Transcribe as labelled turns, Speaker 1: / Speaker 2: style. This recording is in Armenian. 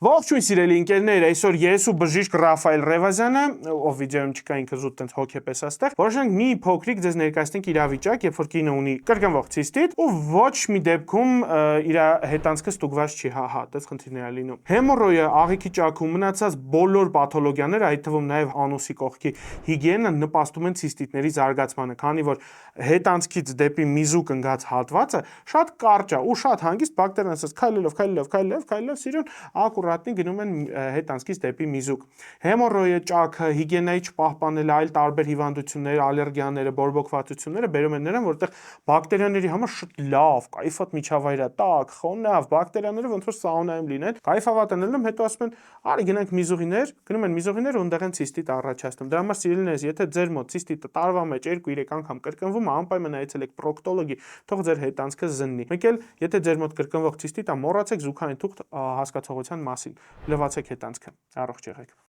Speaker 1: Ողջույն սիրելի ընկերներ, այսօր ես ու բժիշկ Ռաֆայել Ռևազյանը, ով վիդեոյում չկա ինքը զուտ տենց հոգեպես աստեղ, որոշենք մի փոքրիկ ձեզ ներկայացնենք իրավիճակ, երբ որ կինը ունի կրկնվող ցիստիտ ու ոչ մի դեպքում իր հետանցքը ստուգված չի, հա, դες խնդիրներ է լինում։ Հեմորոյը, աղիքի ճակում, մնացած բոլոր պաթոլոգիաները, այդ թվում նաև անուսի կողքի հիգիենը նպաստում են ցիստիտների զարգացմանը, քանի որ հետանցքից դեպի միզուկ ընկած հատվածը շատ կարճ է ու շատ հանգիստ բակտերիան ասած քայլելով սիրուն ակուրատնի գնում են հետանցքից դեպի միզուկ։ Հեմորոյը, ճաքը, հիգիենայի չպահպանելը, այլ տարբեր հիվանդություններ, ալերգիաները, բորբոքվածությունները բերում են նրան, որտեղ բակտերիաների համար շատ լավ, կայֆատ միջավայր է, տաք, խոնավ, բակտերիաները ոնց որ սաունայում լինեն, կայֆավատ են ելնում, հետո ասում են, արի գնանք միզուղիներ, գնում են միզուղիներ ու այնտեղ են ցիստիտ առաջացնում։ Դրա համար սիրելիներս, եթե ձեր մոտ ցիստիտը տարվա մեջ 2-3 անգամ կրկնվում է, անպայման այցելեք պրոկտոլոգի, թող ձեր հետանցքը զննի։ Մեկ էլ եթե ձեր մոտ կրկնվող ցիստիտ է, մոռացեք զուգային թուղթ հասկացողության մասին։ Լվացեք հետանցքը։ Առողջ եղեք։